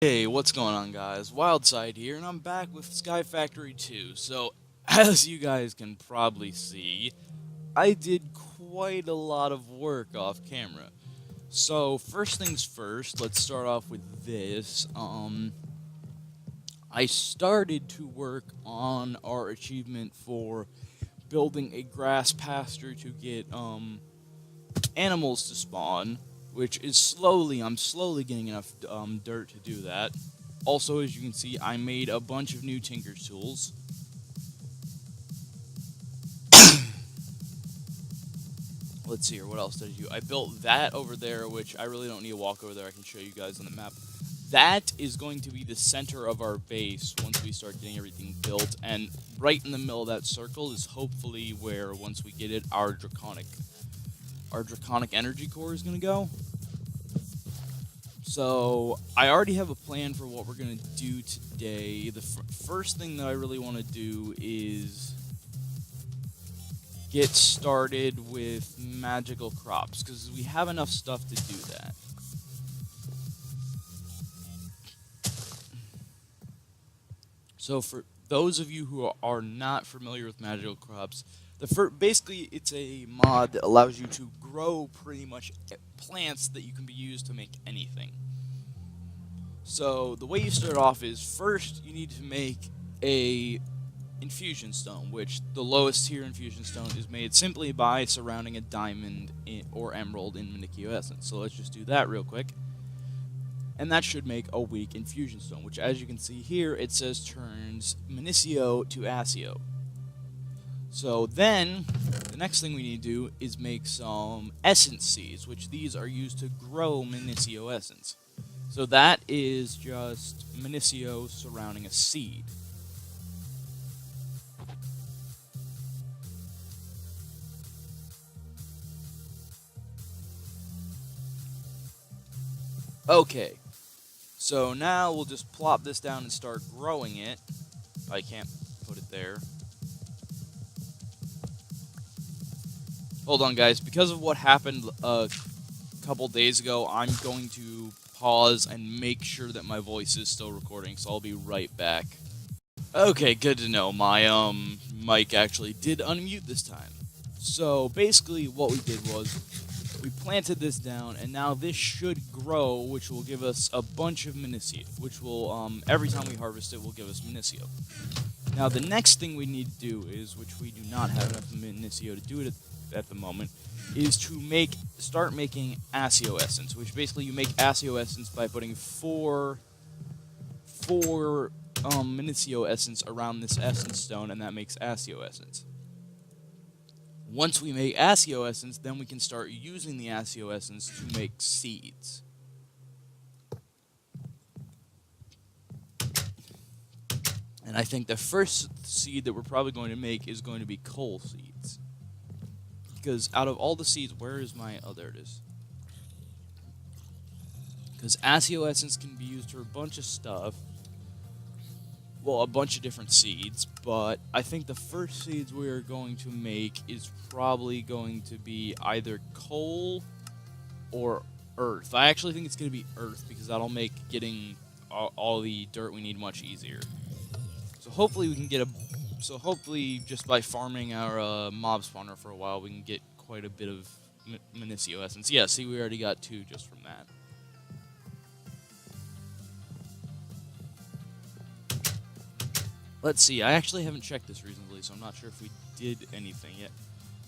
Hey, what's going on, guys? Wildside here, and I'm back with Sky Factory 2. So, as you guys can probably see, I did quite a lot of work off camera. So, first things first, let's start off with this. I started to work on our achievement for building a grass pasture to get, animals to spawn, which is I'm slowly getting enough dirt to do that. Also, as you can see, I made a bunch of new Tinker's tools. Let's see here, what else did I do? I built that over there, which I really don't need to walk over there. I can show you guys on the map. That is going to be the center of our base once we start getting everything built, and right in the middle of that circle is hopefully where, once we get it, our draconic energy core is going to go. So, I already have a plan for what we're going to do today. The first thing that I really want to do is get started with magical crops, because we have enough stuff to do that. So, for those of you who are not familiar with magical crops, basically it's a mod that allows you to grow pretty much plants that you can be used to make anything. So the way you start off is, first you need to make a infusion stone, which the lowest tier infusion stone is made simply by surrounding a diamond or emerald in Manicchio essence. So let's just do that real quick. And that should make a weak infusion stone, which, as you can see here, it says turns Minicio to Asio. So then, the next thing we need to do is make some essence seeds, which these are used to grow Minicio essence. So that is just Minicio surrounding a seed. Okay, so now we'll just plop this down and start growing it. I can't put it there. Hold on, guys. Because of what happened a couple days ago, I'm going to pause and make sure that my voice is still recording, so I'll be right back. Okay, good to know. My mic actually did unmute this time. So basically what we did was we planted this down, and now this should grow, which will give us a bunch of Minicio, which will, every time we harvest it, will give us Minicio. Now the next thing we need to do is, which we do not have enough Minicio to do it at the moment, is to start making Asio essence, which basically you make Asio essence by putting four Minicio essence around this essence stone, and that makes Asio essence. Once we make Asio essence, then we can start using the Asio essence to make seeds. And I think the first seed that we're probably going to make is going to be coal seeds. Because out of all the seeds, where is my... oh, there it is. Because Asio essence can be used for a bunch of stuff. Well, a bunch of different seeds, but I think the first seeds we are going to make is probably going to be either coal or earth. I actually think it's going to be earth, because that'll make getting all the dirt we need much easier. So hopefully we can get so hopefully just by farming our mob spawner for a while, we can get quite a bit of Minicio essence. Yeah, see, we already got 2 just from that. Let's see, I actually haven't checked this recently, so I'm not sure if we did anything yet.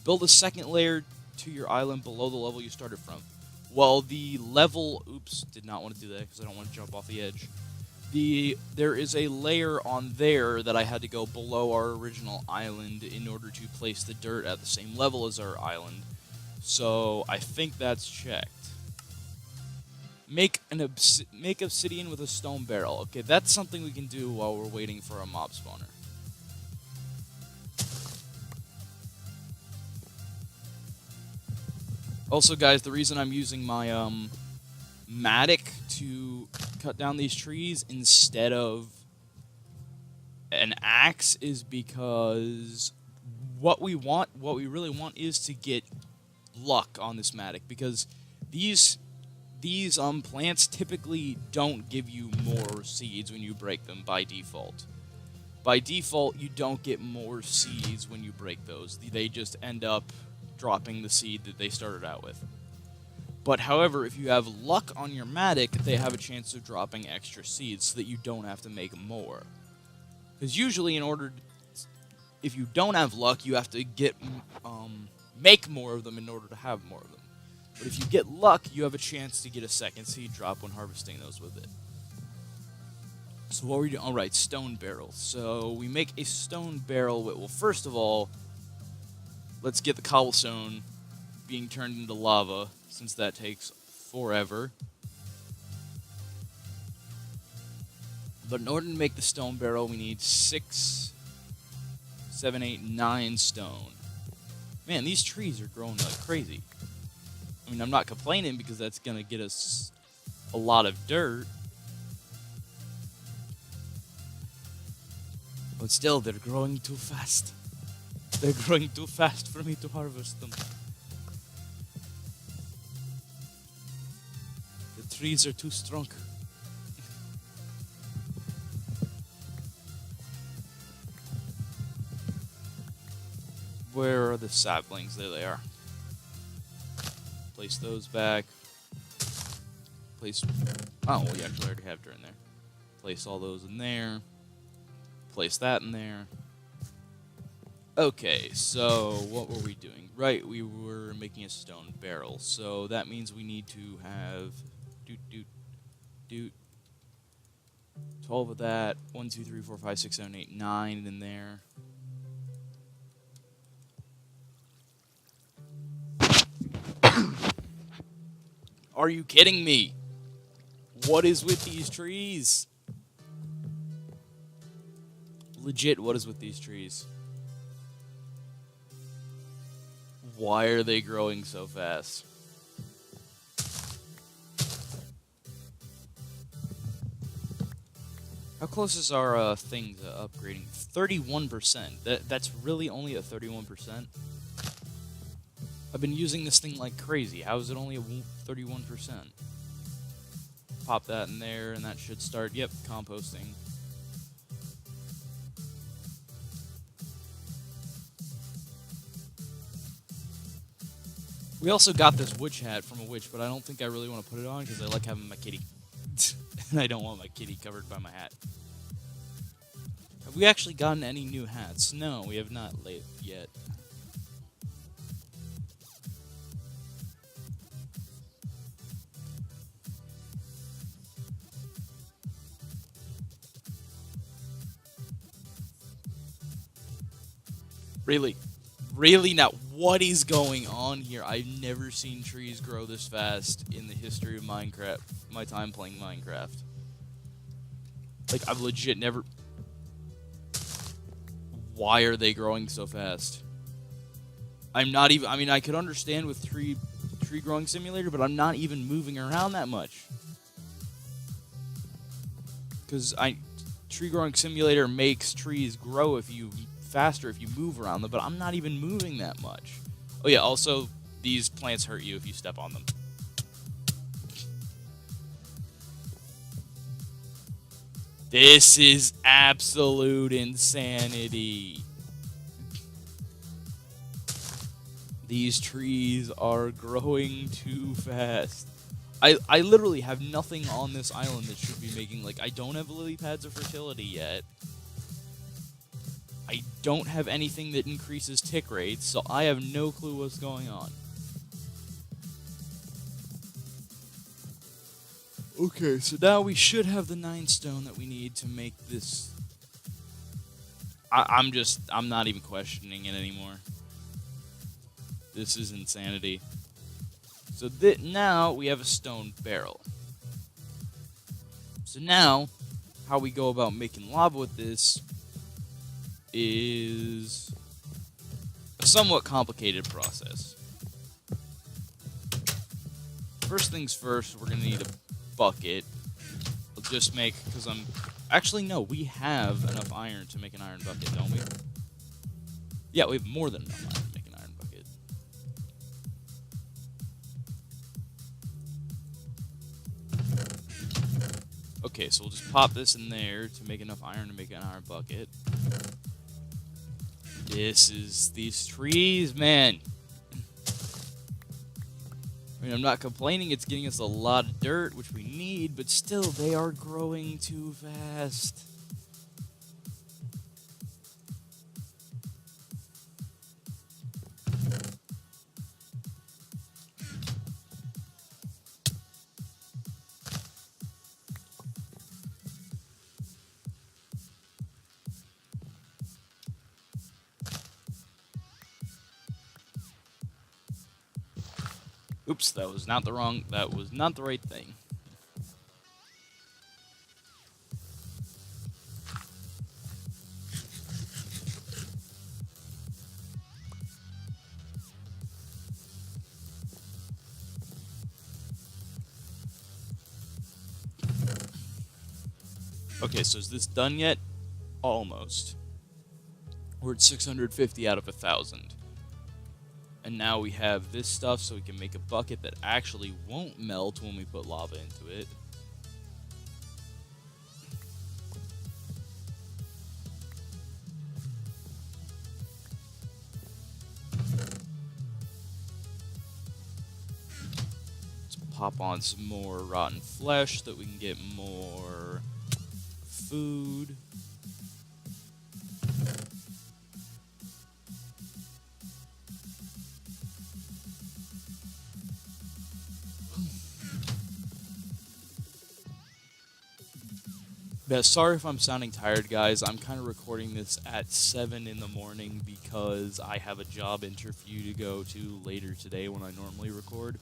Build a second layer to your island below the level you started from. Well, the level... oops, did not want to do that because I don't want to jump off the edge. There is a layer on there that I had to go below our original island in order to place the dirt at the same level as our island. So I think that's checked. Make obsidian with a stone barrel. Okay, that's something we can do while we're waiting for a mob spawner. Also, guys, the reason I'm using my mattock to cut down these trees instead of an axe is because what we really want is to get luck on this mattock, because these these plants typically don't give you more seeds when you break them by default. By default, you don't get more seeds when you break those. They just end up dropping the seed that they started out with. But however, if you have luck on your Matic, they have a chance of dropping extra seeds so that you don't have to make more. Because usually if you don't have luck, you have to make more of them in order to have more of them. But if you get luck, you have a chance to get a second seed drop when harvesting those with it. So what are we doing? Alright, stone barrel. So we make a stone barrel with, well, first of all, let's get the cobblestone being turned into lava, since that takes forever. But in order to make the stone barrel, we need 6, 7, 8, 9 stone. Man, these trees are growing like crazy. I mean, I'm not complaining because that's going to get us a lot of dirt. But still, they're growing too fast. They're growing too fast for me to harvest them. The trees are too strong. Where are the saplings? There they are. Place those back. Place... Oh, well, you actually already have dirt in there. Place all those in there. Place that in there. Okay, so what were we doing? Right, we were making a stone barrel. So that means we need to have... 12 of that. 1, 2, 3, 4, 5, 6, 7, 8, 9 in there. Are you kidding me? What is with these trees? Legit, what is with these trees? Why are they growing so fast? How close is our thing to upgrading? 31%. That's really only a 31%? I've been using this thing like crazy. How is it only a 31%? Pop that in there, and that should start, yep, composting. We also got this witch hat from a witch, but I don't think I really want to put it on because I like having my kitty. And I don't want my kitty covered by my hat. Have we actually gotten any new hats? No, we have not yet. Really? Really? Now, what is going on here? I've never seen trees grow this fast in the history of Minecraft. My time playing Minecraft. Like, I've legit never... Why are they growing so fast? I'm not even... I mean, I could understand with tree growing simulator, but I'm not even moving around that much. Because tree growing simulator makes trees grow faster if you move around them, but I'm not even moving that much. Oh yeah, also, these plants hurt you if you step on them. This is absolute insanity. These trees are growing too fast. I literally have nothing on this island that should be making, like, I don't have lily pads of fertility yet. I don't have anything that increases tick rates, so I have no clue what's going on. Okay, so now we should have the 9 stone that we need to make this. I'm not even questioning it anymore. This is insanity. So now we have a stone barrel. So now, how we go about making lava with this is a somewhat complicated process. First things first, we're going to need a bucket. We'll just make, because actually, no, we have enough iron to make an iron bucket, don't we? Yeah, we have more than enough iron to make an iron bucket. Okay, so we'll just pop this in there to make enough iron to make an iron bucket. These trees, man. I mean, I'm not complaining, it's getting us a lot of dirt, which we need, but still, they are growing too fast. Oops, that was not the right thing. Okay, so is this done yet? Almost. We're at 650 out of 1,000. And now we have this stuff so we can make a bucket that actually won't melt when we put lava into it. Let's pop on some more rotten flesh so that we can get more food. Yeah, sorry if I'm sounding tired, guys. I'm kind of recording this at 7 in the morning because I have a job interview to go to later today when I normally record.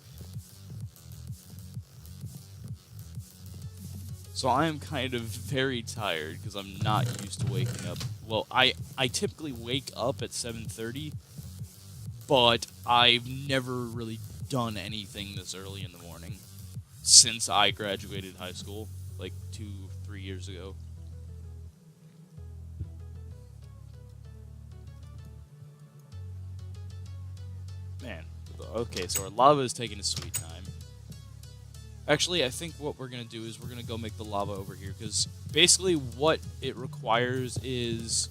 So I am kind of very tired because I'm not used to waking up. Well, I typically wake up at 7:30, but I've never really done anything this early in the morning since I graduated high school, like 2-3 years ago. Man, okay, so our lava is taking its sweet time. Actually, I think what we're going to do is we're going to go make the lava over here, because basically what it requires is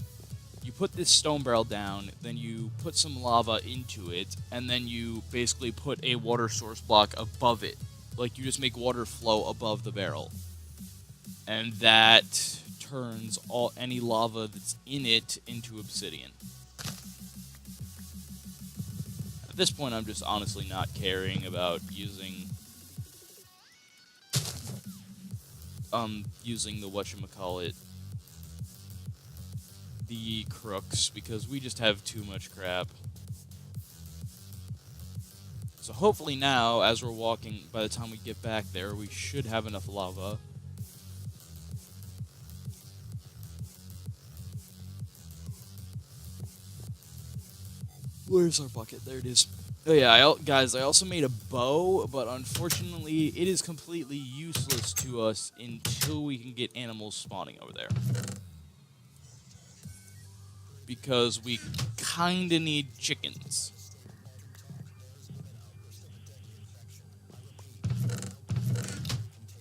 you put this stone barrel down, then you put some lava into it, and then you basically put a water source block above it. Like, you just make water flow above the barrel. And that turns any lava that's in it into obsidian. At this point, I'm just honestly not caring about using the whatchamacallit, the crooks, because we just have too much crap. So hopefully now, as we're walking, by the time we get back there, we should have enough lava. Where's our bucket? There it is. Oh yeah, guys, I also made a bow, but unfortunately, it is completely useless to us until we can get animals spawning over there. Because we kinda need chickens.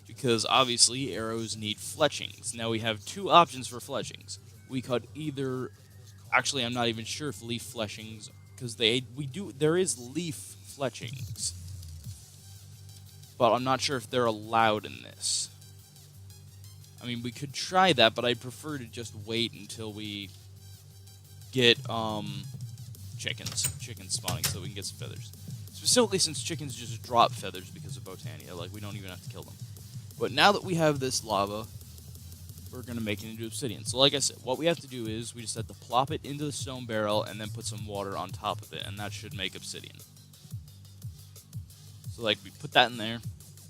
Because obviously, arrows need fletchings. Now we have two options for fletchings. We could either... Actually, I'm not even sure if leaf fletchings... Because there is leaf fletchings, but I'm not sure if they're allowed in this. I mean, we could try that, but I'd prefer to just wait until we get chickens spawning so we can get some feathers. Specifically, since chickens just drop feathers because of Botania, like we don't even have to kill them. But now that we have this lava, we're going to make it into obsidian. So like I said, what we have to do is we just have to plop it into the stone barrel and then put some water on top of it, and that should make obsidian. So like we put that in there,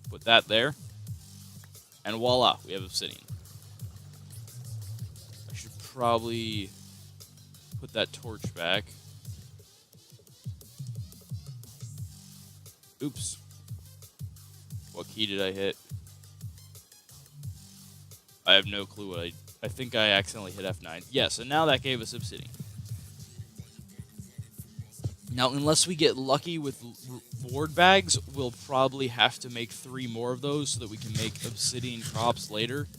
put that there, and voila, we have obsidian. I should probably put that torch back. Oops. What key did I hit? I have no clue what I think I accidentally hit F9. Yes, and now that gave us obsidian. Now, unless we get lucky with reward bags, we'll probably have to make 3 more of those so that we can make obsidian crops later.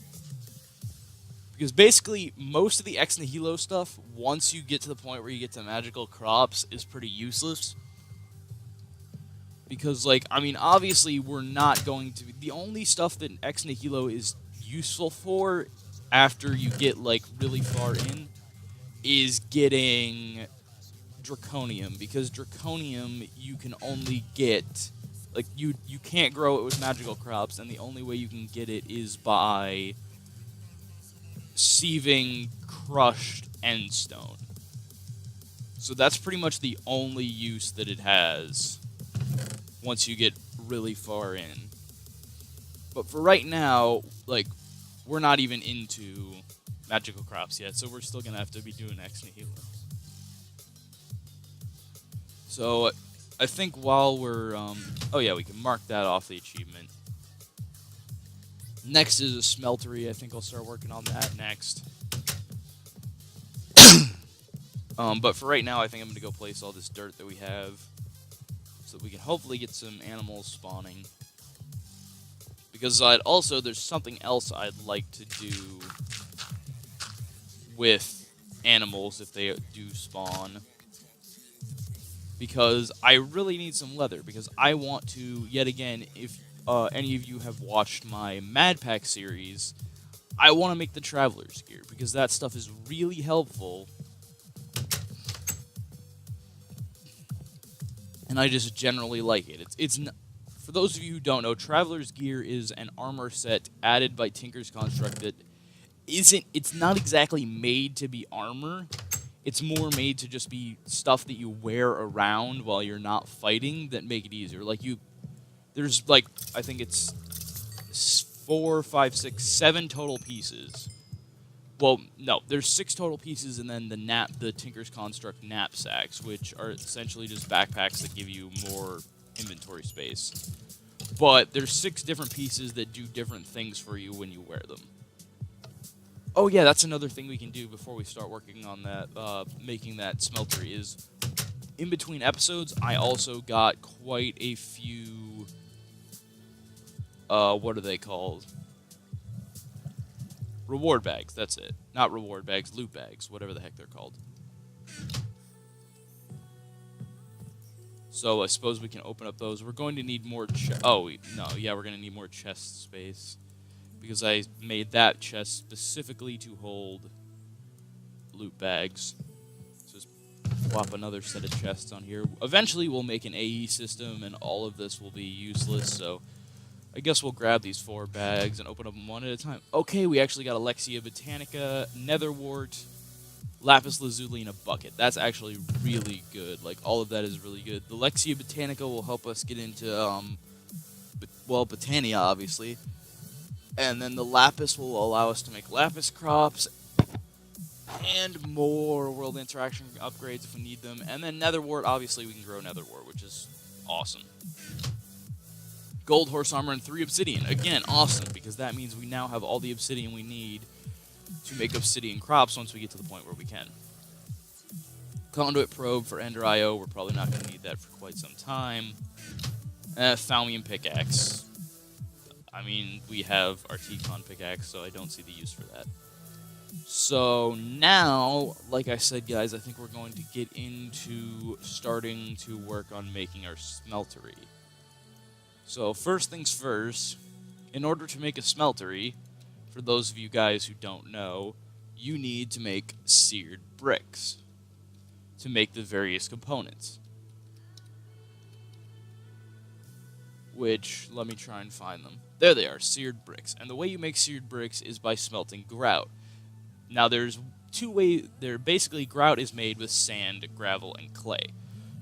Because basically, most of the ex nihilo stuff, once you get to the point where you get to magical crops, is pretty useless. Because, like, I mean, obviously, we're not going to... The only stuff that ex nihilo is useful for after you get, like, really far in is getting draconium. Because draconium, you can only get... Like, you can't grow it with magical crops, and the only way you can get it is by sieving crushed endstone. So that's pretty much the only use that it has once you get really far in. But for right now, like, we're not even into magical crops yet, so we're still gonna have to be doing ex nihilo. So I think while we're oh yeah, we can mark that off the achievement. Next is a smeltery. I think I'll start working on that next. But for right now, I think I'm going to go place all this dirt that we have so that we can hopefully get some animals spawning. Because there's something else I'd like to do with animals if they do spawn. Because I really need some leather. Because I want to, yet again, if any of you have watched my Mad Pack series, I want to make the Traveler's Gear. Because that stuff is really helpful. And I just generally like it. It's for those of you who don't know, Traveler's Gear is an armor set added by Tinker's Construct that it's not exactly made to be armor. It's more made to just be stuff that you wear around while you're not fighting that make it easier. Like there's like, I think it's 4, 5, 6, 7 total pieces. Well, no, there's 6 total pieces, and then the Tinker's Construct knapsacks, which are essentially just backpacks that give you more inventory space. But there's 6 different pieces that do different things for you when you wear them. Oh yeah, that's another thing we can do before we start working on that, making that smeltery, is in between episodes, I also got quite a few, what are they called? Reward bags, that's it. Not reward bags, loot bags, whatever the heck they're called. So I suppose we can open up those. We're going to need more we're going to need more chest space. Because I made that chest specifically to hold loot bags. So just plop another set of chests on here. Eventually we'll make an AE system and all of this will be useless, so I guess we'll grab these 4 bags and open them one at a time. Okay, we actually got Alexia Botanica, Netherwort, Lapis Lazuli, and a bucket. That's actually really good. Like, all of that is really good. The Alexia Botanica will help us get into, Botania, obviously. And then the Lapis will allow us to make Lapis crops and more world interaction upgrades if we need them. And then Netherwort, obviously we can grow Netherwort, which is awesome. Gold horse armor and 3 obsidian. Again, awesome, because that means we now have all the obsidian we need to make obsidian crops once we get to the point where we can. Conduit probe for Ender IO. We're probably not going to need that for quite some time. Thaumium pickaxe. I mean, we have our T-Con pickaxe, so I don't see the use for that. So now, like I said, guys, I think we're going to get into starting to work on making our smeltery. So first things first, in order to make a smeltery, for those of you guys who don't know, you need to make seared bricks to make the various components. Which, let me try and find them. There they are, seared bricks. And the way you make seared bricks is by smelting grout. Now there's 2 ways, basically grout is made with sand, gravel, and clay.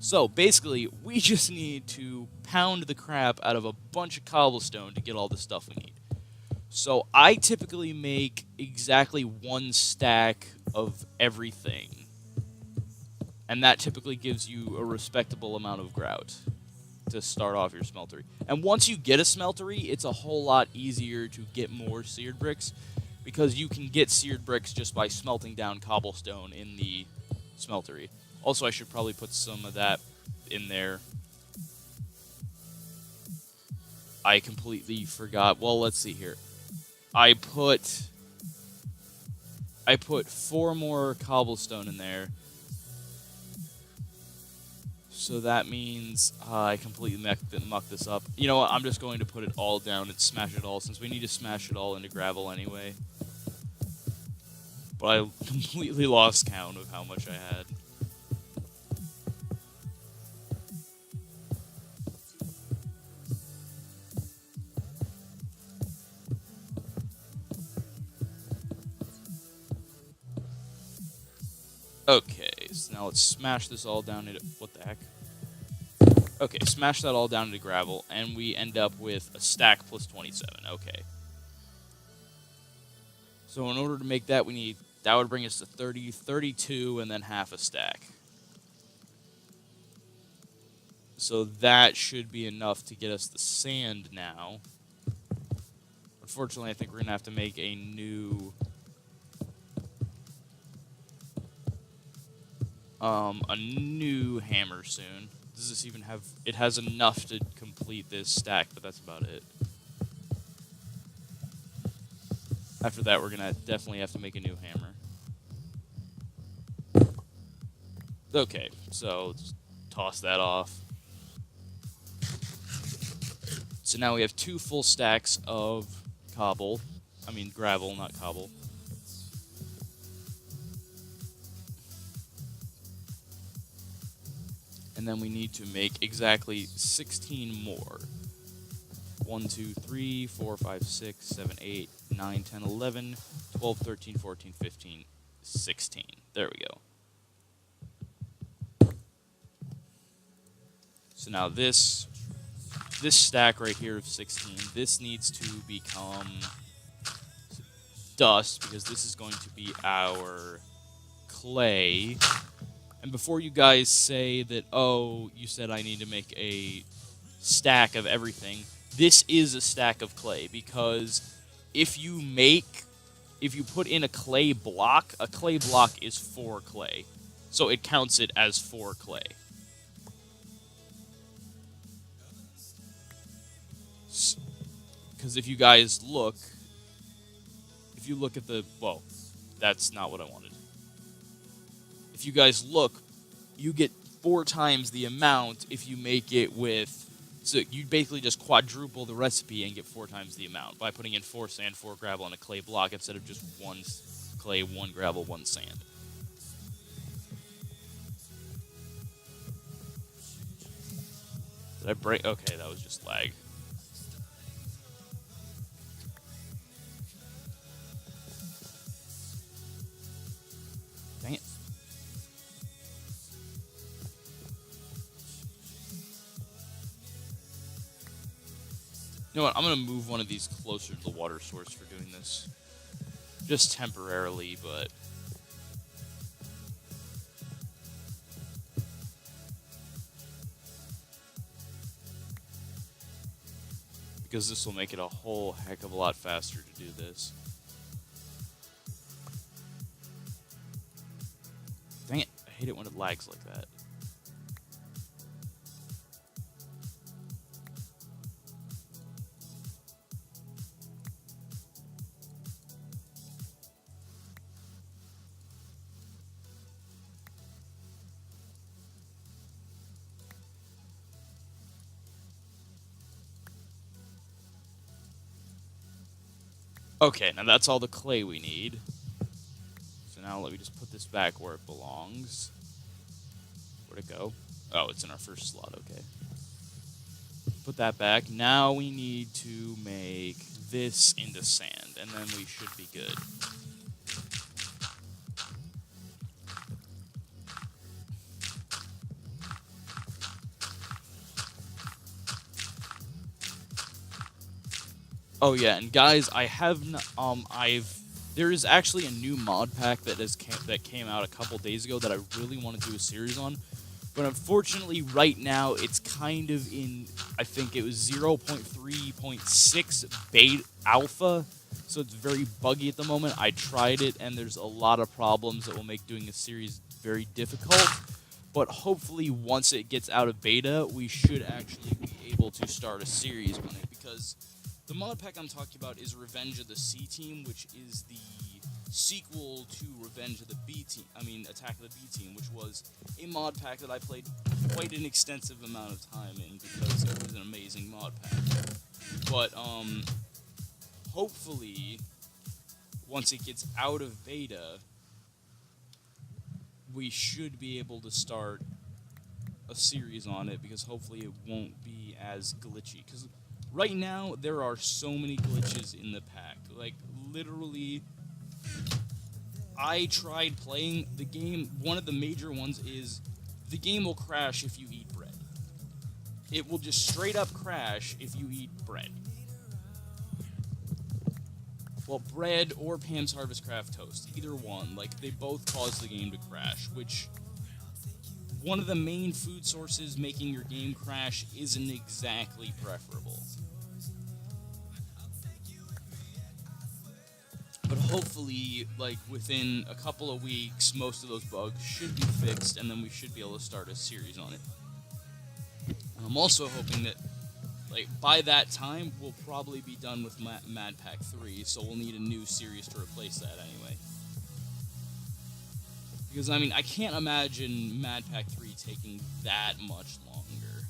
So basically, we just need to pound the crap out of a bunch of cobblestone to get all the stuff we need. So I typically make exactly 1 stack of everything. And that typically gives you a respectable amount of grout to start off your smeltery. And once you get a smeltery, it's a whole lot easier to get more seared bricks, because you can get seared bricks just by smelting down cobblestone in the smeltery. Also, I should probably put some of that in there. I completely forgot. Well, let's see here. I put I put 4 more cobblestone in there. So that means I completely mucked this up. You know what? I'm just going to put it all down and smash it all, since we need to smash it all into gravel anyway. But I completely lost count of how much I had. Okay, so now let's smash this all down into... What the heck? Okay, smash that all down into gravel, and we end up with a stack plus 27. Okay. So in order to make that, we need... That would bring us to 30, 32, and then half a stack. So that should be enough to get us the sand now. Unfortunately, I think we're going to have to make a new... a new hammer soon. Does this even have... It has enough to complete this stack, but that's about it. After that, we're going to definitely have to make a new hammer. Okay, so let's toss that off. So now we have 2 full stacks of cobble. I mean gravel, not cobble. And then we need to make exactly 16 more. 1, 2, 3, 4, 5, 6, 7, 8, 9, 10, 11, 12, 13, 14, 15, 16. There we go. So now this stack right here of 16, this needs to become dust, because this is going to be our clay. And before you guys say that, oh, you said I need to make a stack of everything, this is a stack of clay, because if you put in a clay block is 4 clay. So it counts it as 4 clay. Because if you guys look, if you look at the, well, that's not what I wanted. If you guys look, you get 4 times the amount if you make it with, so you basically just quadruple the recipe and get 4 times the amount by putting in 4 sand, 4 gravel, and a clay block instead of just 1 clay, 1 gravel, 1 sand. Did I break? Okay, that was just lag. Dang it. You know what? I'm going to move one of these closer to the water source for doing this. Just temporarily, but... because this will make it a whole heck of a lot faster to do this. Dang it. I hate it when it lags like that. Okay, now that's all the clay we need. So now let me just put this back where it belongs. Where'd it go? Oh, it's in our first slot, okay. Put that back. Now we need to make this into sand, and then we should be good. Oh yeah, and guys, there is actually a new mod pack that came out a couple days ago that I really want to do a series on, but unfortunately right now it's kind of in, I think it was 0.3.6 beta alpha, so it's very buggy at the moment. I tried it and there's a lot of problems that will make doing a series very difficult, but hopefully once it gets out of beta, we should actually be able to start a series on it, because the mod pack I'm talking about is Revenge of the Sea Team, which is the sequel to Revenge of the B Team. I mean, Attack of the B Team, which was a mod pack that I played quite an extensive amount of time in because it was an amazing mod pack. But hopefully, once it gets out of beta, we should be able to start a series on it, because hopefully it won't be as glitchy. Because right now, there are so many glitches in the pack. Like, literally, I tried playing the game. One of the major ones is the game will crash if you eat bread. It will just straight up crash if you eat bread. Well, bread or Pam's Harvest Craft Toast, either one. Like, they both cause the game to crash, which one of the main food sources making your game crash isn't exactly preferable. But hopefully, like, within a couple of weeks, most of those bugs should be fixed, and then we should be able to start a series on it. I'm also hoping that, like, by that time, we'll probably be done with Mad Pack 3, so we'll need a new series to replace that anyway. Because, I mean, I can't imagine Mad Pack 3 taking that much longer.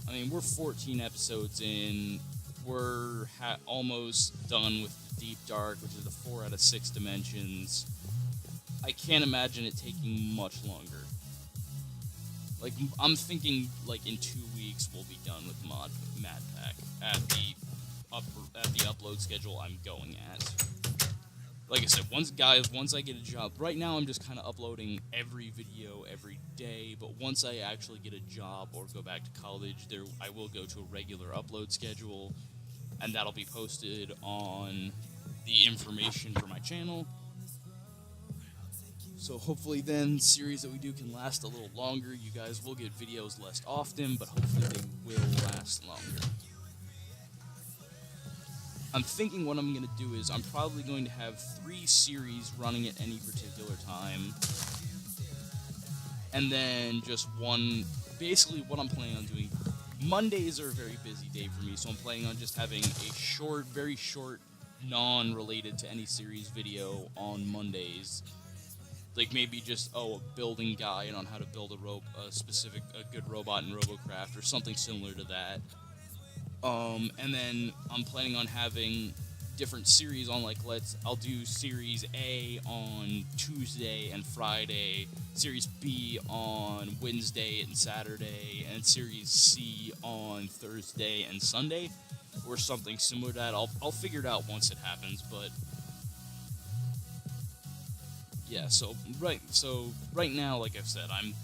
I mean, we're 14 episodes in. We're almost done with Deep Dark, which is the 4 out of 6 dimensions. I can't imagine it taking much longer. Like, I'm thinking, like, in 2 weeks we'll be done with Mad Pack at the upload schedule I'm going at. Like I said, once I get a job, right now I'm just kind of uploading every video every day, but once I actually get a job or go back to college, I will go to a regular upload schedule, and that'll be posted on the information for my channel. So hopefully then, series that we do can last a little longer. You guys will get videos less often, but hopefully they will last longer. I'm thinking what I'm going to do is I'm probably going to have 3 series running at any particular time. And then just one, basically what I'm planning on doing. Mondays are a very busy day for me, so I'm planning on just having a short, very short, non-related to any series video on Mondays. Like maybe just, a building guide on how to build a good robot in RoboCraft or something similar to that. And then I'm planning on having different series on, like, I'll do Series A on Tuesday and Friday, Series B on Wednesday and Saturday, and Series C on Thursday and Sunday, or something similar to that. I'll figure it out once it happens, but yeah, so right now, like I've said, I'm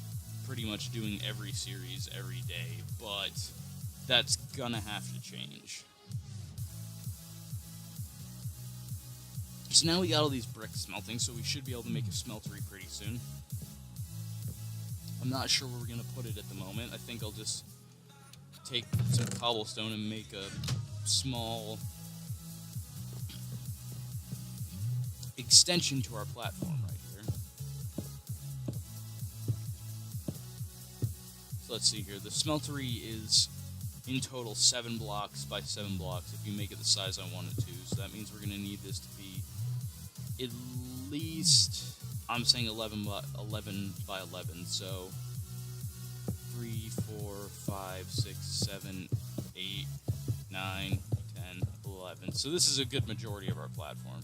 pretty much doing every series every day, but that's gonna have to change. So now we got all these bricks smelting, so we should be able to make a smeltery pretty soon. I'm not sure where we're gonna put it at the moment. I think I'll just take some cobblestone and make a small extension to our platform right here. So let's see here. The smeltery is in total 7 blocks by 7 blocks if you make it the size I want it to. So that means we're going to need this to be at least, I'm saying 11 by 11. So 3, 4, 5, 6, 7, 8, 9, 10, 11. So this is a good majority of our platform.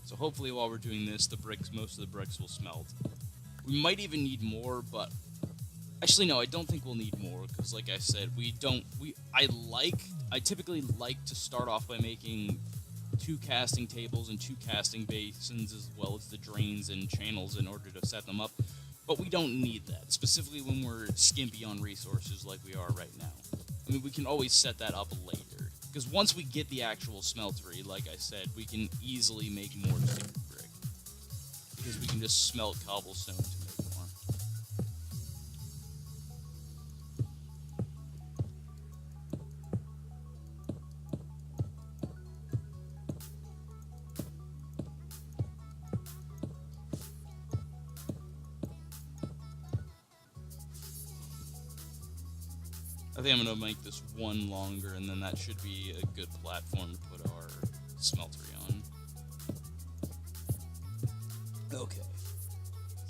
So hopefully while we're doing this, most of the bricks will smelt. We might even need more, but actually no, I don't think we'll need more, because like I said, I typically like to start off by making 2 casting tables and 2 casting basins, as well as the drains and channels in order to set them up, but we don't need that, specifically when we're skimpy on resources like we are right now. I mean, we can always set that up later, because once we get the actual smeltery, like I said, we can easily make more secret brick, because we can just smelt cobblestone to make more. I think I'm going to make this one longer, and then that should be a good platform to put our smeltery on. Okay.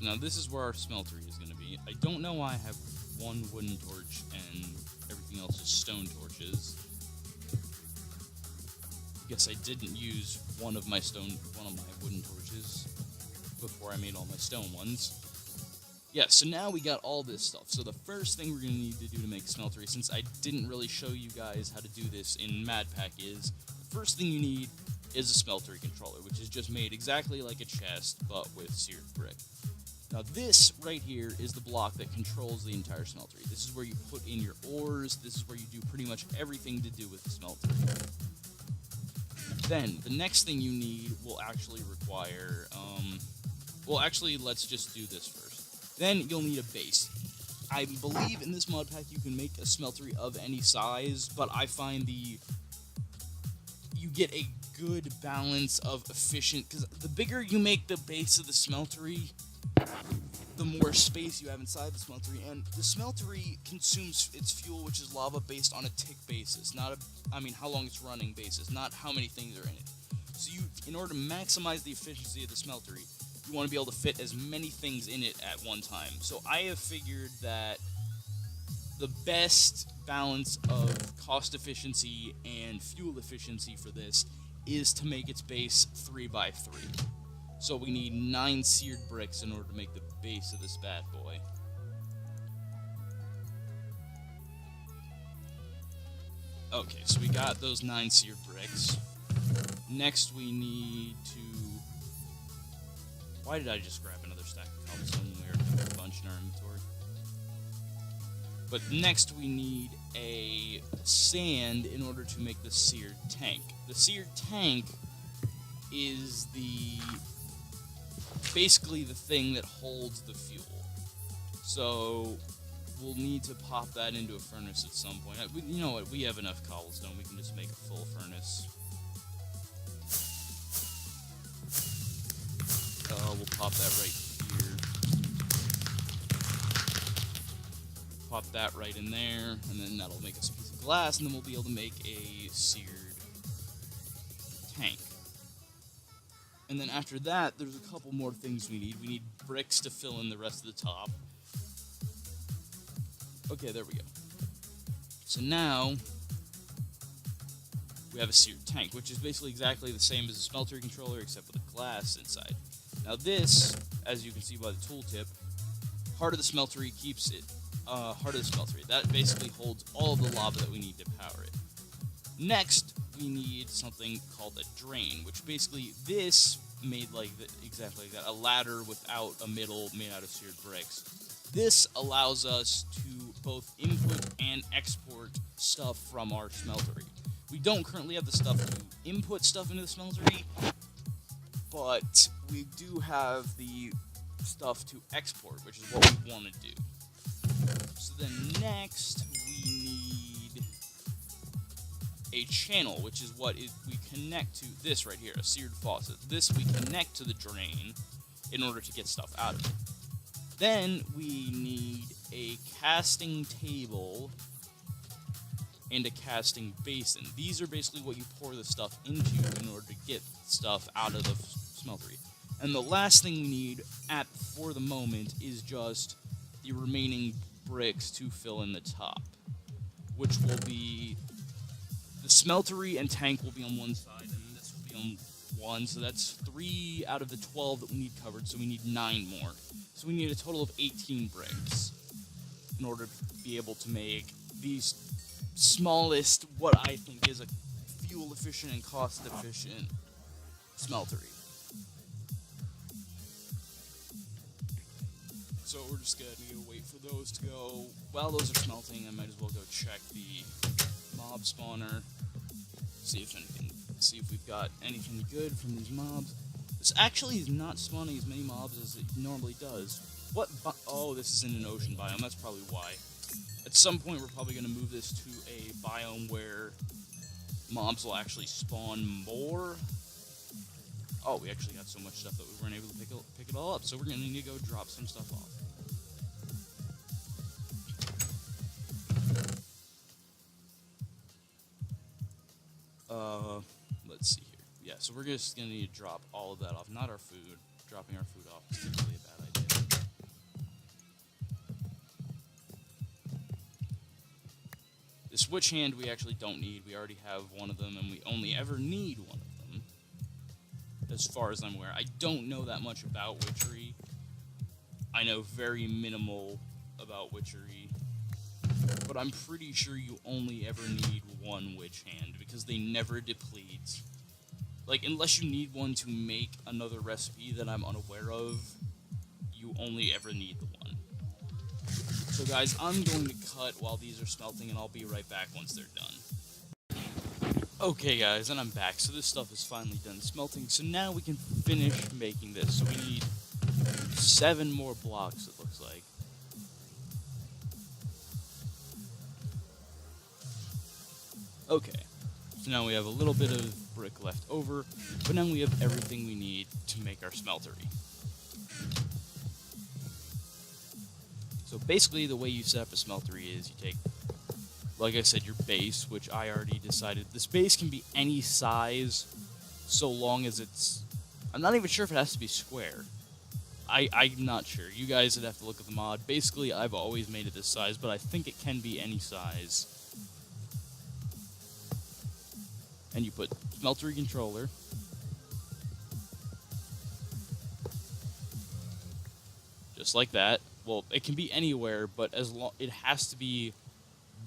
Now this is where our smeltery is going to be. I don't know why I have one wooden torch and everything else is stone torches. I guess I didn't use one of my wooden torches before I made all my stone ones. Yeah, so now we got all this stuff. So the first thing we're going to need to do to make smeltery, since I didn't really show you guys how to do this in MadPack, is the first thing you need is a smeltery controller, which is just made exactly like a chest, but with seared brick. Now this right here is the block that controls the entire smeltery. This is where you put in your ores. This is where you do pretty much everything to do with the smeltery. Then the next thing you need will actually require, well actually let's just do this first. Then you'll need a base. I believe in this mod pack you can make a smeltery of any size, but I find you get a good balance of efficient, because the bigger you make the base of the smeltery, the more space you have inside the smeltery, and the smeltery consumes its fuel, which is lava, based on a tick basis, not how long it's running basis, not how many things are in it. So in order to maximize the efficiency of the smeltery, you want to be able to fit as many things in it at one time. So I have figured that the best balance of cost efficiency and fuel efficiency for this is to make its base 3x3. So we need 9 seared bricks in order to make the base of this bad boy. Okay, so we got those 9 seared bricks. Next we need to... Why did I just grab another stack of cobblestone when we already have a bunch in our inventory? But next we need a sand in order to make the seared tank. The seared tank is basically the thing that holds the fuel. So we'll need to pop that into a furnace at some point. You know what? We have enough cobblestone. We can just make a full furnace. We'll pop that right here. Pop that right in there, and then that'll make us a piece of glass, and then we'll be able to make a seared tank. And then after that, there's a couple more things we need. We need bricks to fill in the rest of the top. Okay, there we go. So now we have a seared tank, which is basically exactly the same as a smeltery controller, except with a glass inside. Now this, as you can see by the tooltip, heart of the smeltery keeps it. Heart of the smeltery. That basically holds all of the lava that we need to power it. Next, we need something called a drain, which basically this made exactly like that, a ladder without a middle made out of seared bricks. This allows us to both input and export stuff from our smeltery. We don't currently have the stuff to input stuff into the smeltery, but we do have the stuff to export, which is what we want to do. So then next we need a channel, which is what we connect to this right here, a seared faucet. This we connect to the drain in order to get stuff out of it. Then we need a casting table and a casting basin. These are basically what you pour the stuff into in order to get stuff out of the smeltery. And the last thing we need for the moment is just the remaining bricks to fill in the top, which will be the smeltery and tank will be on one side, and this will be on one, so that's 3 out of the 12 that we need covered, so we need 9 more. So we need a total of 18 bricks in order to be able to make these smallest, what I think is a fuel-efficient and cost-efficient smeltery. So we're just gonna need to wait for those to go. While those are smelting, I might as well go check the mob spawner, see if we've got anything good from these mobs. This actually is not spawning as many mobs as it normally does. Oh, this is in an ocean biome, that's probably why. At some point we're probably going to move this to a biome where mobs will actually spawn more. Oh, we actually got so much stuff that we weren't able to pick it all up, so we're going to need to go drop some stuff off. Let's see here. Yeah, so we're just gonna need to drop all of that off. Not our food. Dropping our food off is typically a bad idea. The switch hand we actually don't need. We already have one of them, and we only ever need one of them. As far as I'm aware. I don't know that much about witchery. I know very minimal about witchery. But I'm pretty sure you only ever need one witch hand, because they never deplete. Like, unless you need one to make another recipe that I'm unaware of, you only ever need the one. So guys, I'm going to cut while these are smelting, and I'll be right back once they're done. Okay guys, and I'm back. So this stuff is finally done smelting, so now we can finish making this. So we need 7 more blocks, it looks like. Okay, so now we have a little bit of brick left over, but now we have everything we need to make our smeltery. So basically the way you set up a smeltery is you take, like I said, your base, which I already decided. This base can be any size, so long as it's... I'm not even sure if it has to be square. I'm not sure. You guys would have to look at the mod. Basically, I've always made it this size, but I think it can be any size. And you put smeltery controller. Just like that. Well, it can be anywhere, but it has to be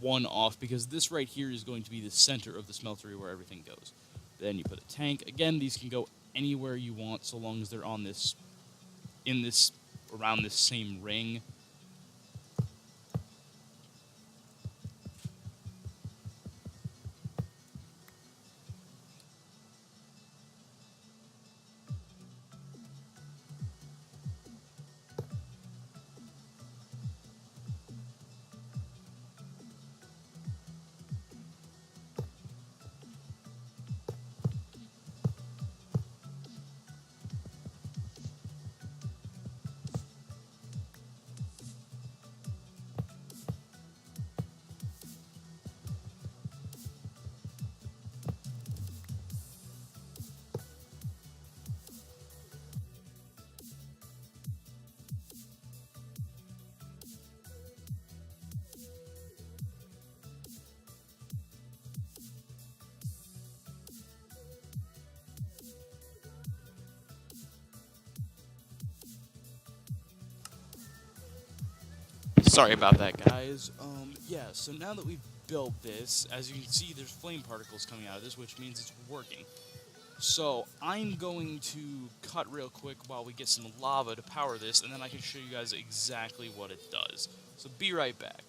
one off, because this right here is going to be the center of the smeltery where everything goes. Then you put a tank. Again, these can go anywhere you want, so long as they're on this, around this same ring. Sorry about that, guys. Yeah, so now that we've built this, as you can see, there's flame particles coming out of this, which means it's working. So, I'm going to cut real quick while we get some lava to power this, and then I can show you guys exactly what it does. So, be right back.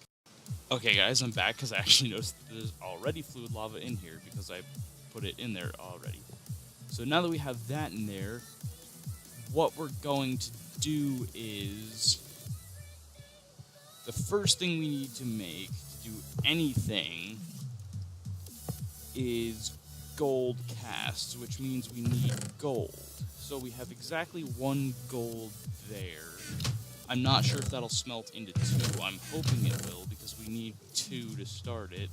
Okay, guys, I'm back, because I actually noticed there's already fluid lava in here, because I put it in there already. So, now that we have that in there, what we're going to do is... the first thing we need to make to do anything is gold casts, which means we need gold. So we have exactly 1 gold there. I'm not sure if that'll smelt into 2. I'm hoping it will, because we need 2 to start it.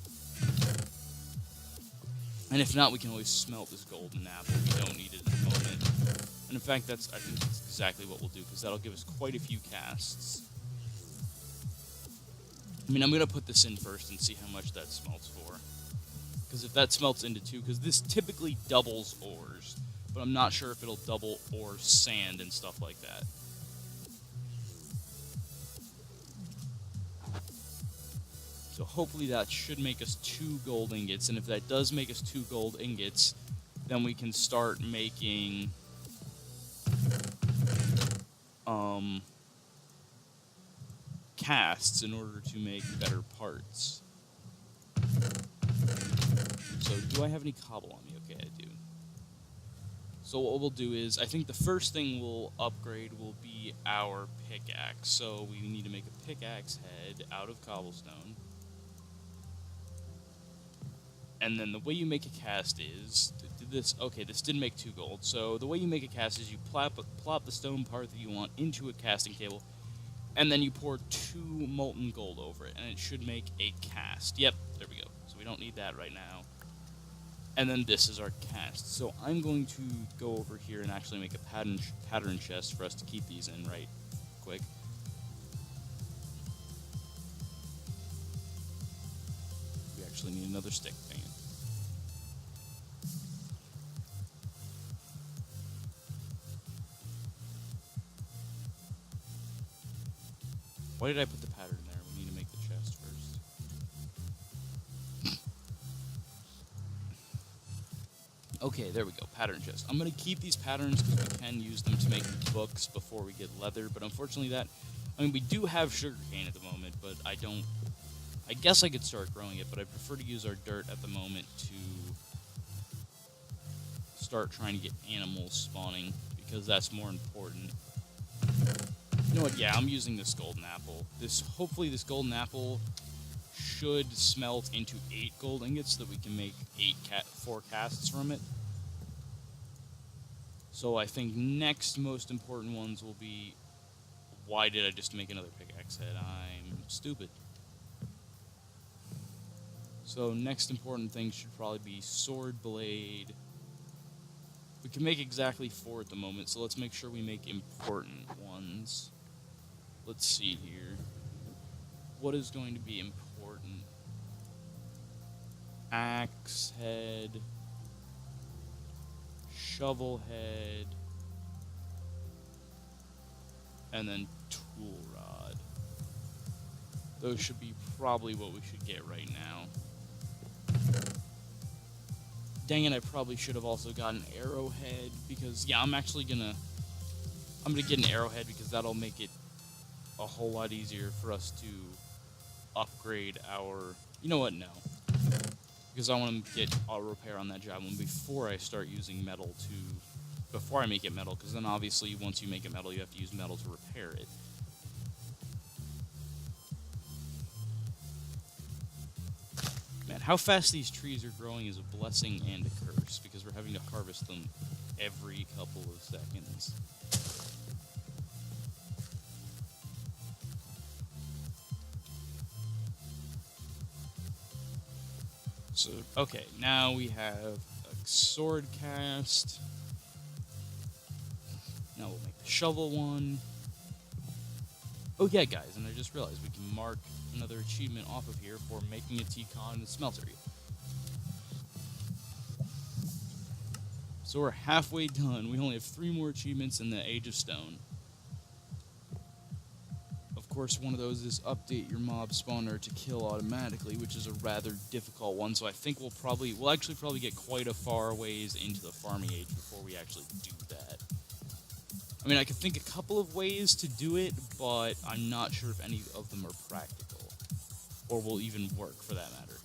And if not, we can always smelt this golden apple. We don't need it at the moment. And in fact, I think that's exactly what we'll do, because that'll give us quite a few casts. I mean, I'm going to put this in first and see how much that smelts for. Because if that smelts into 2, because this typically doubles ores, but I'm not sure if it'll double ore sand and stuff like that. So hopefully that should make us 2 gold ingots, and if that does make us 2 gold ingots, then we can start making... casts in order to make better parts. So, do I have any cobble on me? Okay, I do. So what we'll do is, I think the first thing we'll upgrade will be our pickaxe. So we need to make a pickaxe head out of cobblestone. And then the way you make a cast is, okay, this didn't make 2 gold. So the way you make a cast is you plop the stone part that you want into a casting table, and then you pour 2 molten gold over it, and it should make a cast. Yep, there we go. So we don't need that right now. And then this is our cast. So I'm going to go over here and actually make a pattern chest for us to keep these in right quick. We actually need another stick. Dang it. Why did I put the pattern there? We need to make the chest first. Okay, there we go. Pattern chest. I'm going to keep these patterns because we can use them to make books before we get leather, but unfortunately we do have sugarcane at the moment, but I guess I could start growing it, but I prefer to use our dirt at the moment to start trying to get animals spawning, because that's more important. You know what? Yeah, I'm using this golden apple. Hopefully this golden apple should smelt into 8 gold ingots so that we can make 4 casts from it. So I think next most important ones will be... Why did I just make another pickaxe head? I'm stupid. So next important thing should probably be sword blade. We can make exactly 4 at the moment, so let's make sure we make important ones. Let's see here. What is going to be important? Axe head, shovel head, and then tool rod. Those should be probably what we should get right now. Dang it, I probably should have also got an arrowhead, because, yeah, I'm gonna get an arrowhead because that'll make it a whole lot easier for us to upgrade our... You know what? No. Because I want to get auto repair on that javelin before I start using metal before I make it metal, because then obviously once you make it metal, you have to use metal to repair it. Man, how fast these trees are growing is a blessing and a curse, because we're having to harvest them every couple of seconds. So, okay, now we have a sword cast. Now we'll make the shovel one. Oh yeah, guys, and I just realized we can mark another achievement off of here for making a T-Con in the smelter. So we're halfway done. We only have 3 more achievements in the Age of Stone. Of course, one of those is update your mob spawner to kill automatically, which is a rather difficult one, so I think we'll actually probably get quite a far ways into the farming age before we actually do that. I mean, I could think a couple of ways to do it, but I'm not sure if any of them are practical, or will even work, for that matter.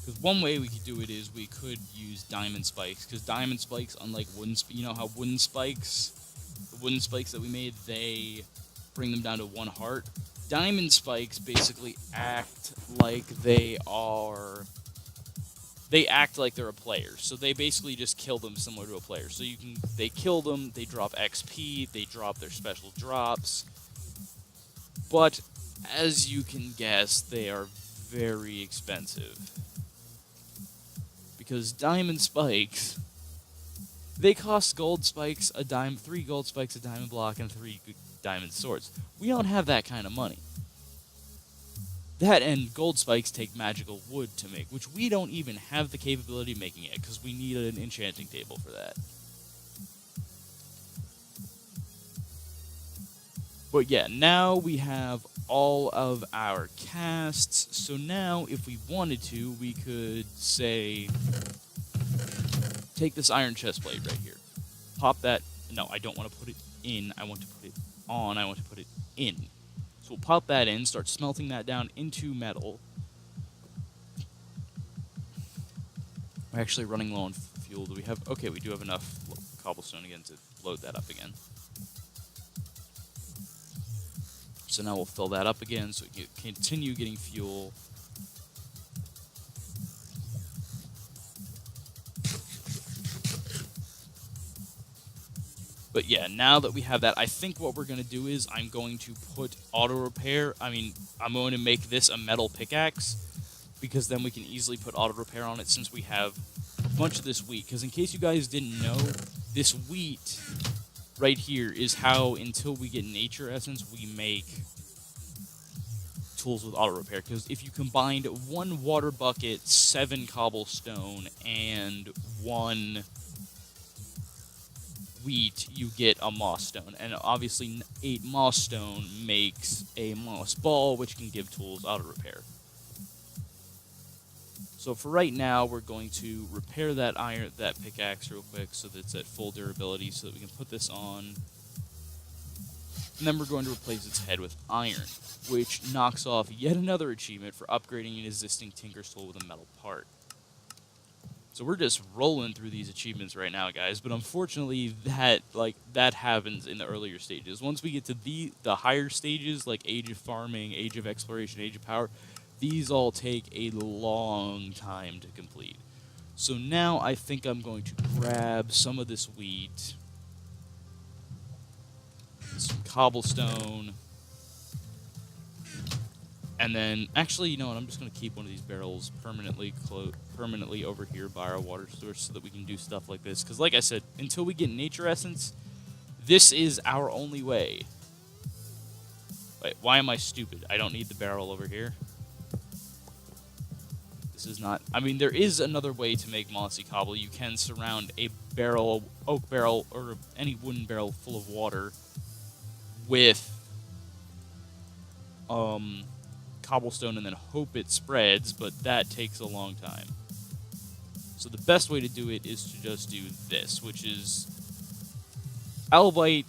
Because one way we could do it is we could use diamond spikes, because diamond spikes, unlike wooden spikes, you know how the wooden spikes that we made, they bring them down to 1 heart? Diamond spikes basically act like they're a player. So they basically just kill them similar to a player. So they kill them, they drop XP, they drop their special drops. But as you can guess, they are very expensive. Because diamond spikes, they cost gold spikes a dime, 3 gold spikes a diamond block, and 3 diamond swords. We don't have that kind of money. That and gold spikes take magical wood to make, which we don't even have the capability of making it, because we need an enchanting table for that. But yeah, now we have all of our casts, so now if we wanted to, we could, say, take this iron chest plate right here, pop that, no, I don't want to put it in, I want to put it on, I want to put it in. So we'll pop that in, start smelting that down into metal. We're actually running low on fuel. Do we have... Okay, we do have enough cobblestone again to load that up again. So now we'll fill that up again so we can continue getting fuel. But yeah, now that we have that, I think what we're going to do is I'm going to put auto repair. I'm going to make this a metal pickaxe, because then we can easily put auto repair on it since we have a bunch of this wheat. Because in case you guys didn't know, this wheat right here is how, until we get nature essence, we make tools with auto repair. Because if you combined 1 water bucket, 7 cobblestone, and 1 wheat, you get a moss stone. And obviously 8 moss stone makes a moss ball, which can give tools auto repair. So for right now, we're going to repair that pickaxe real quick so that it's at full durability, so that we can put this on. And then we're going to replace its head with iron, which knocks off yet another achievement for upgrading an existing tinker's tool with a metal part. So we're just rolling through these achievements right now, guys. But unfortunately, that happens in the earlier stages. Once we get to the higher stages, like Age of Farming, Age of Exploration, Age of Power, these all take a long time to complete. So now I think I'm going to grab some of this wheat, some cobblestone, and then, actually, you know what, I'm just going to keep one of these barrels permanently over here by our water source so that we can do stuff like this. Because like I said, until we get nature essence, this is our only way. Wait, why am I stupid? I don't need the barrel over here. This is not... there is another way to make mossy cobble. You can surround a barrel, oak barrel, or any wooden barrel full of water with cobblestone and then hope it spreads, but that takes a long time. So the best way to do it is to just do this, which is albeit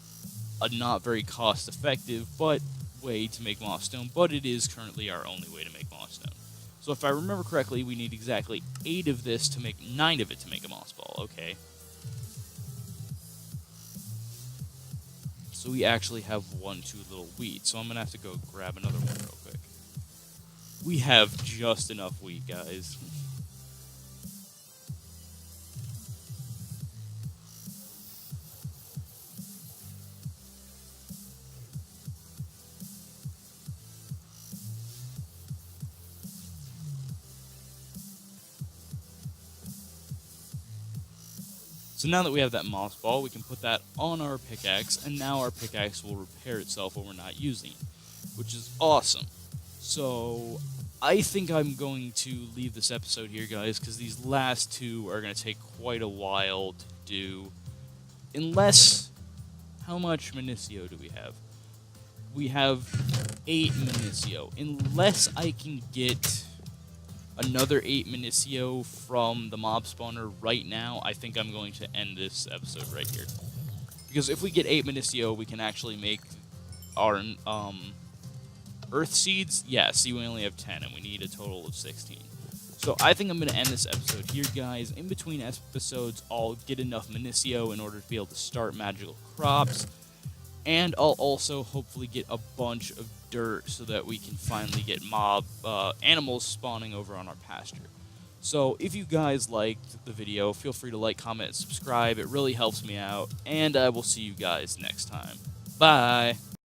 a not very cost-effective way to make moss stone, but it is currently our only way to make moss stone. So if I remember correctly, we need exactly 8 of this to make 9 of it to make a moss ball. Okay. So we actually have 1 too little wheat, so I'm going to have to go grab another one real quick. We have just enough wheat, guys. So now that we have that moss ball, we can put that on our pickaxe, and now our pickaxe will repair itself when we're not using it, which is awesome. So I think I'm going to leave this episode here, guys, because these last 2 are going to take quite a while to do. Unless, how much Minicio do we have? We have 8 Minicio. Unless I can get another 8 Minicio from the mob spawner right now, I think I'm going to end this episode right here. Because if we get 8 Minicio, we can actually make our earth seeds. Yeah, see, we only have 10, and we need a total of 16. So I think I'm going to end this episode here, guys. In between episodes, I'll get enough Minicio in order to be able to start magical crops. And I'll also hopefully get a bunch of dirt so that we can finally get animals spawning over on our pasture. So if you guys liked the video, feel free to like, comment, and subscribe. It really helps me out. And I will see you guys next time. Bye!